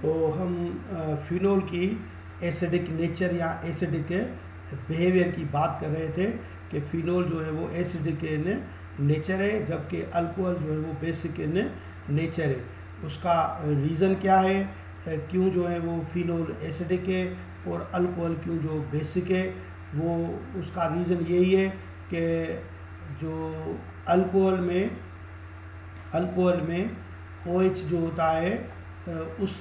तो हम फिनोल की एसिडिक नेचर या एसिडिक बिहेवियर की बात कर रहे थे कि फिनोल जो है वो एसिडिक नेचर है, जबकि अल्कोहल जो है वो बेसिक नेचर है। उसका रीज़न क्या है, क्यों जो है वो फिनोल एसिडिक है और अल्कोहल क्यों जो बेसिक है, वो उसका रीज़न यही है कि जो अल्कोहल में OH जो होता है, उस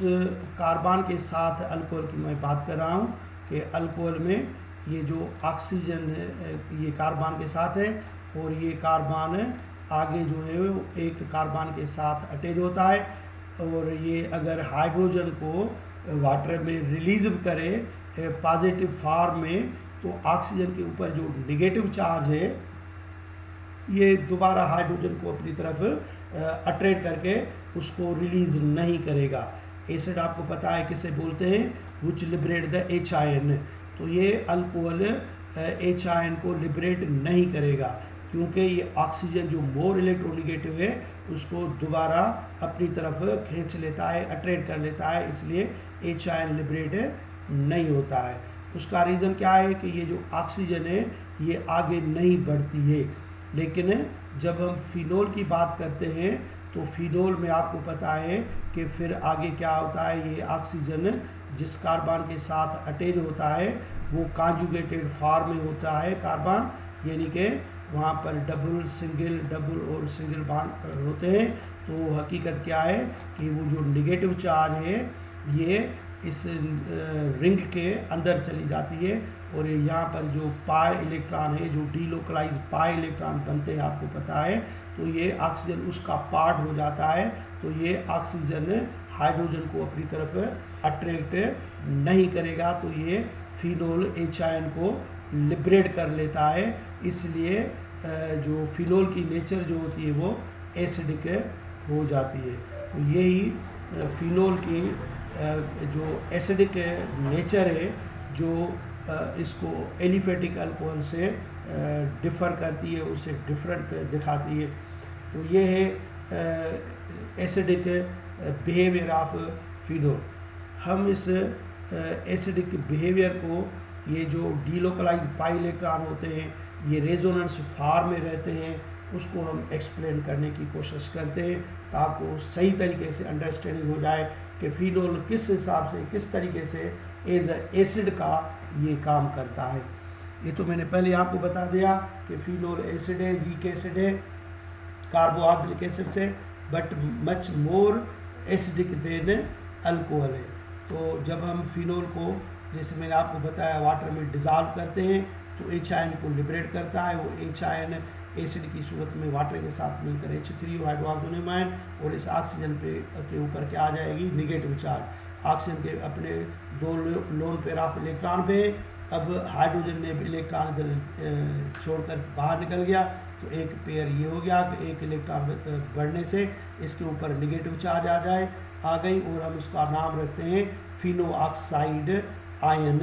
कार्बन के साथ अल्कोहल की मैं बात कर रहा हूँ कि अल्कोहल में ये जो ऑक्सीजन है ये कार्बन के साथ है और ये कार्बन आगे जो है वो एक कार्बन के साथ अटैच होता है, और ये अगर हाइड्रोजन को वाटर में रिलीज करे पॉजिटिव फॉर्म में, तो ऑक्सीजन के ऊपर जो निगेटिव चार्ज है ये दोबारा हाइड्रोजन को अपनी तरफ अट्रैक्ट करके उसको रिलीज नहीं करेगा। एसिड आपको पता है किसे बोलते हैं, विच लिबरेट द H आयन। तो ये अल्कोहल H आयन को लिबरेट नहीं करेगा, क्योंकि ये ऑक्सीजन जो मोर इलेक्ट्रोनिगेटिव है उसको दोबारा अपनी तरफ खींच लेता है, अट्रैक्ट कर लेता है, इसलिए H आयन लिबरेट नहीं होता है। उसका रीज़न क्या है कि ये जो ऑक्सीजन है ये आगे नहीं बढ़ती है। लेकिन जब हम फिनोल की बात करते हैं तो फिनोल में आपको पता है कि फिर आगे क्या होता है, ये ऑक्सीजन जिस कार्बन के साथ अटैच होता है वो कॉन्जुगेटेड फॉर्म में होता है कार्बन, यानी कि वहाँ पर डबल और सिंगल बॉन्ड होते हैं। तो हकीकत क्या है कि वो जो निगेटिव चार्ज है ये इस रिंग के अंदर चली जाती है, और यहाँ पर जो पाई इलेक्ट्रॉन है, जो डीलोकलाइज पाई इलेक्ट्रॉन बनते हैं आपको पता है, तो ये ऑक्सीजन उसका पार्ट हो जाता है। तो ये ऑक्सीजन हाइड्रोजन को अपनी तरफ अट्रैक्ट नहीं करेगा, तो ये फिनोल H आयन को लिबरेट कर लेता है। इसलिए जो फिनोल की नेचर जो होती है वो एसिडिक हो जाती है। तो यही फिनोल की जो एसिडिक नेचर है जो इसको एलिफेटिक अल्कोहल से डिफ़र करती है, उसे डिफरेंट दिखाती है। तो ये है एसिडिक बिहेवियर ऑफ फिनोल। हम इस एसिडिक बिहेवियर को, ये जो डीलोकलाइज पाई इलेक्ट्रॉन होते हैं ये रेजोनेंस फॉर्म में रहते हैं, उसको हम एक्सप्लेन करने की कोशिश करते हैं तो आपको सही तरीके से अंडरस्टैंडिंग हो जाए कि फिनोल किस हिसाब से, किस तरीके से एज एसिड का ये काम करता है। ये तो मैंने पहले आपको बता दिया कि फिनोल एसिड है, वीक एसिड है कार्बोक्सिलिक एसिड से, but much more acidic then alcohol है। तो जब हम फिनोल को, जैसे मैंने आपको बताया, वाटर में डिज़ोल्व करते हैं तो H आयन को लिबरेट करता है। वो H आयन एसिड की सूरत में वाटर के साथ मिलकर H3 हाइड्रोक्सिलिक आयन, और इस ऑक्सीजन के ऊपर क्या आ जाएगी, निगेटिव चार्ज। ऑक्सीजन के अपने 2 लोन पेयर ऑफ इलेक्ट्रॉन पे, अब हाइड्रोजन ने इलेक्ट्रॉन इधर छोड़कर बाहर निकल गया, तो एक पेयर ये हो गया कि एक इलेक्ट्रॉन बढ़ने से इसके ऊपर निगेटिव चार्ज आ गई, और हम उसका नाम रखते हैं फिनो ऑक्साइड आयन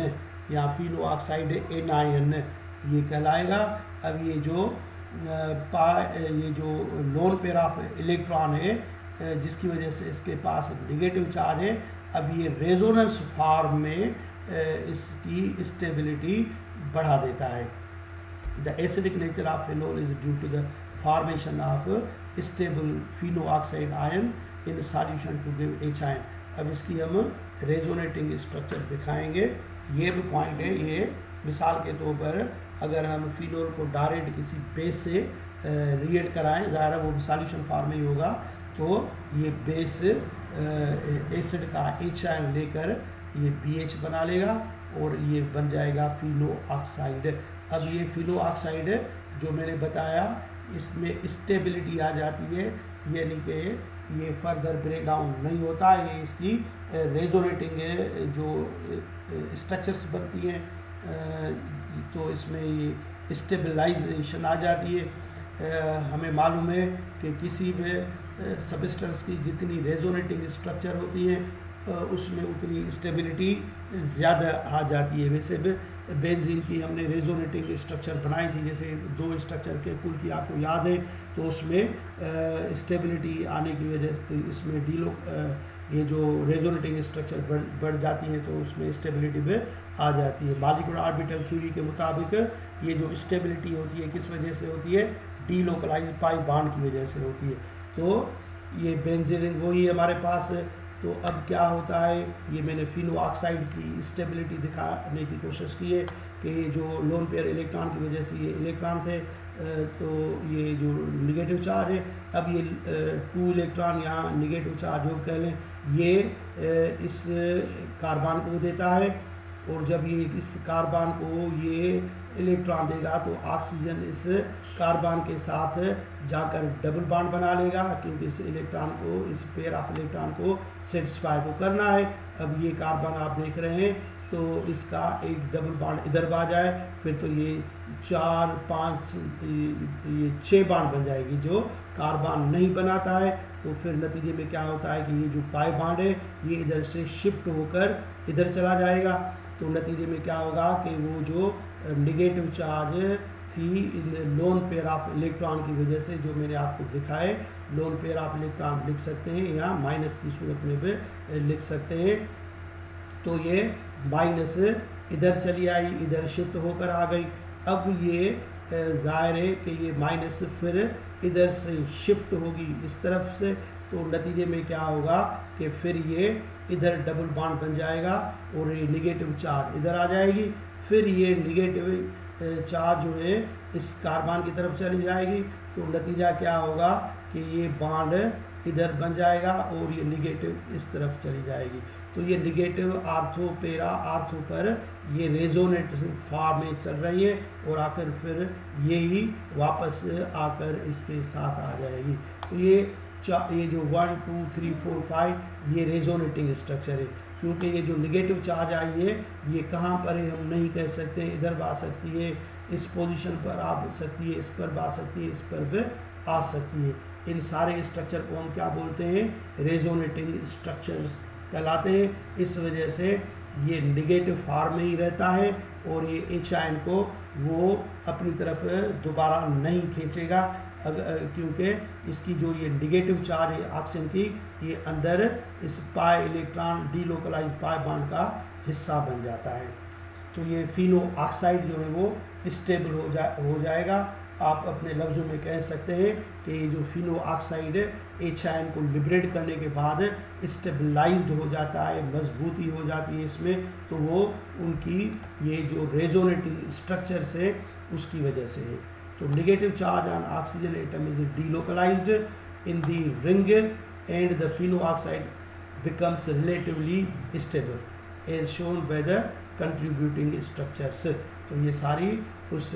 या फिनो ऑक्साइड एनायन ये कहलाएगा। अब ये जो लोन पेयर ऑफ इलेक्ट्रॉन है जिसकी वजह से इसके पास निगेटिव चार्ज है, अब ये रेजोनेंस फॉर्म में इसकी स्टेबिलिटी बढ़ा देता है। The acidic nature of phenol is due to the formation of stable phenoxide ion in solution to give H ion. अब इसकी हम रेजोनेटिंग स्ट्रक्चर दिखाएंगे। ये भी पॉइंट है, ये मिसाल के तौर पर अगर हम फिनोल को डायरेक्ट किसी बेस से रिएक्ट कराएं, ज़ाहिर है वो सॉल्यूशन फॉर्म में ही होगा, तो ये बेस एसिड का H आयन लेकर ये BH बना लेगा और ये बन जाएगा फिनो ऑक्साइड। अब ये फिनो ऑक्साइड जो मैंने बताया इसमें स्टेबिलिटी आ जाती है, यानी कि ये फर्दर ब्रेक डाउन नहीं होता, ये इसकी रेजोनेटिंग जो स्ट्रक्चर्स बनती हैं तो इसमें ये स्टेबलाइजेशन आ जाती है। हमें मालूम है कि किसी भी सबस्टेंस की जितनी रेजोनेटिंग स्ट्रक्चर होती है उसमें उतनी स्टेबिलिटी ज़्यादा आ जाती है। वैसे भी बेंजीन की हमने रेजोनेटिंग स्ट्रक्चर बनाई थी, जैसे 2 स्ट्रक्चर के कुल की आपको याद है, तो उसमें स्टेबिलिटी आने की वजह से इसमें ये जो रेजोनेटिंग स्ट्रक्चर बढ़ जाती हैं तो उसमें स्टेबिलिटी भी आ जाती है। मॉलिक्यूलर ऑर्बिटल थ्योरी के मुताबिक ये जो स्टेबिलिटी होती है किस वजह से होती है, डीलोकलाइज्ड पाई बॉन्ड की वजह से होती है। तो ये बेंजीन वही हमारे पास है। तो अब क्या होता है, ये मैंने फिनो ऑक्साइड की स्टेबिलिटी दिखाने की कोशिश की है कि जो लोन पेयर इलेक्ट्रॉन की वजह से ये इलेक्ट्रॉन थे, तो ये जो निगेटिव चार्ज है, अब ये 2 इलेक्ट्रॉन यहाँ निगेटिव चार्ज जो कह लें, ये इस कार्बन को देता है, और जब ये इस कार्बन को ये इलेक्ट्रॉन देगा तो ऑक्सीजन इस कार्बन के साथ जाकर डबल बॉन्ड बना लेगा, क्योंकि इस इलेक्ट्रॉन को, इस पेयर ऑफ इलेक्ट्रॉन को सेटिस्फाई तो करना है। अब ये कार्बन आप देख रहे हैं, तो इसका एक डबल बॉन्ड इधर आ जाए, फिर तो ये 4, 5, ये 6 बॉन्ड बन जाएगी जो कार्बन नहीं बनाता है। तो फिर नतीजे में क्या होता है कि ये जो पाई बॉन्ड है ये इधर से शिफ्ट होकर इधर चला जाएगा। तो नतीजे में क्या होगा कि वो जो निगेटिव चार्ज थी लोन पेयर ऑफ इलेक्ट्रॉन की वजह से, जो मैंने आपको दिखाए, लोन पेयर ऑफ इलेक्ट्रॉन लिख सकते हैं या माइनस की सूरत में भी लिख सकते हैं। तो ये माइनस इधर चली आई, इधर शिफ्ट होकर आ गई। अब ये जाहिर है कि ये माइनस फिर इधर से शिफ्ट होगी इस तरफ से, तो नतीजे में क्या होगा कि फिर ये इधर डबल बॉन्ड बन जाएगा और ये निगेटिव चार्ज इधर आ जाएगी। फिर ये निगेटिव चार्ज जो है इस कार्बन की तरफ चली जाएगी, तो नतीजा क्या होगा कि ये बॉन्ड इधर बन जाएगा और ये निगेटिव इस तरफ चली जाएगी। तो ये निगेटिव आर्थो पेरा आर्थो पर ये रेजोनेट फॉर्म में चल रही है, और आकर फिर यही वापस आकर इसके साथ आ जाएगी। तो ये जो 1, 2, 3, 4, 5 ये रेजोनेटिंग स्ट्रक्चर है, क्योंकि ये जो निगेटिव चार्ज आई है ये कहाँ पर है हम नहीं कह सकते, इधर भी आ सकती है, इस पोजीशन पर आ सकती है, इस पर भी आ सकती है, इस पर भी आ सकती है। इन सारे स्ट्रक्चर को हम क्या बोलते हैं, रेजोनेटिंग स्ट्रक्चर्स कहलाते हैं। इस वजह से ये निगेटिव फॉर्म में ही रहता है और ये H आयन को वो अपनी तरफ दोबारा नहीं खींचेगा, क्योंकि इसकी जो ये निगेटिव चार्ज है ऑक्सीजन की, ये अंदर इस pi electron delocalised pi bond का हिस्सा बन जाता है। तो ये फिनो ऑक्साइड जो है वो स्टेबल हो जाएगा। आप अपने लफ्ज़ों में कह सकते हैं कि ये जो फिनो ऑक्साइड H आयन को लिबरेट करने के बाद स्टेबलाइज्ड हो जाता है, मजबूती हो जाती है इसमें, तो वो उनकी ये जो रेजोनेटिंग स्ट्रक्चर से उसकी वजह से है। तो negative charge on oxygen atom is delocalized in the ring and the fino oxide becomes relatively stable as shown by the contributing structures। तो ये सारी उस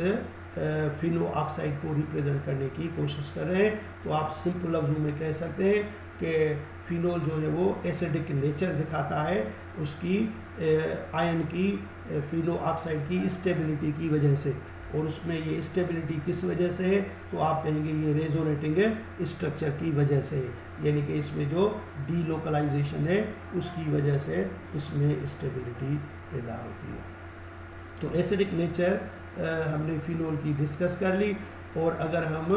फिनो ऑक्साइड को रिप्रेजेंट करने की कोशिश कर रहे हैं। तो आप सिंपल लफ्ज़ों में कह सकते हैं कि फिनोल जो है वो एसिडिक नेचर दिखाता है उसकी आयन की फिनो ऑक्साइड की स्टेबिलिटी की वजह से, और उसमें ये स्टेबिलिटी किस वजह से है, तो आप कहेंगे ये रेजोनेटिंग स्ट्रक्चर की वजह से है, यानी कि इसमें जो डीलोकलाइजेशन है उसकी वजह से इसमें स्टेबिलिटी पैदा होती है। तो एसिडिक नेचर हमने फिनोल की डिस्कस कर ली, और अगर हम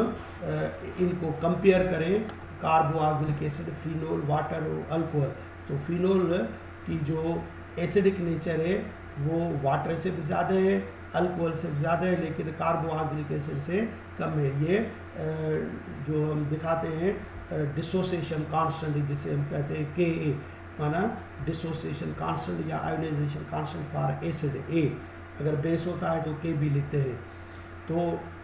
इनको कंपेयर करें कार्बोक्सिलिक एसिड, फिनोल, वाटर और अल्कोहल, तो फिनोल की जो एसिडिक नेचर है वो वाटर से भी ज़्यादा है, अल्कोहल से ज़्यादा है, लेकिन कार्बोक्सिलिक एसिड से कम है। ये जो हम दिखाते हैं डिसोसिएशन कांस्टेंट जिसे हम कहते हैं Ka, माना डिसोसिएशन कांस्टेंट या ionisation constant for acid A, अगर बेस होता है तो Kb लिखते हैं। तो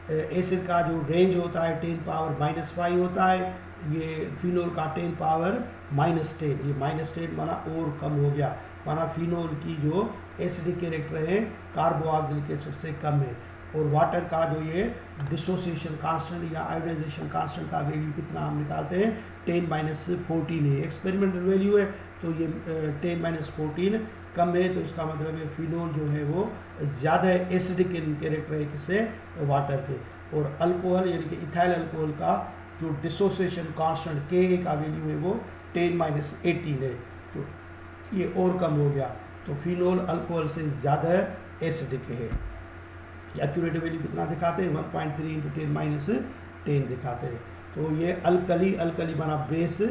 एसिड का जो रेंज होता है 10⁻⁻5 होता है, ये फिनोल का 10⁻−10, ये -10 माना और कम हो गया, माना फिनोल की जो एसिडिक कैरेक्टर है कार्बोक्सिलिक एसिड से कम है। और वाटर का जो ये डिसोसिएशन कांस्टेंट या आयोनाइजेशन कांस्टेंट का वैल्यू कितना हम निकालते हैं 10⁻14 है, एक्सपेरिमेंटल वैल्यू है, तो ये 10⁻14 कम है, तो इसका मतलब है फिनोल जो है वो ज़्यादा एसिडिक इन कैरेक्टर से वाटर के। और अल्कोहल यानी कि इथाइल अल्कोहल का जो डिसोसिएशन कांस्टेंट Ka का वैल्यू है वो 10⁻18 है, तो ये और कम हो गया। तो फिनोल अल्कोहल से ज़्यादा एसिडिक है। एक्यूरेट वैल्यू कितना दिखाते हैं, 1.3 इंटू 10 - 10 दिखाते हैं। तो ये अल्कली बना बेस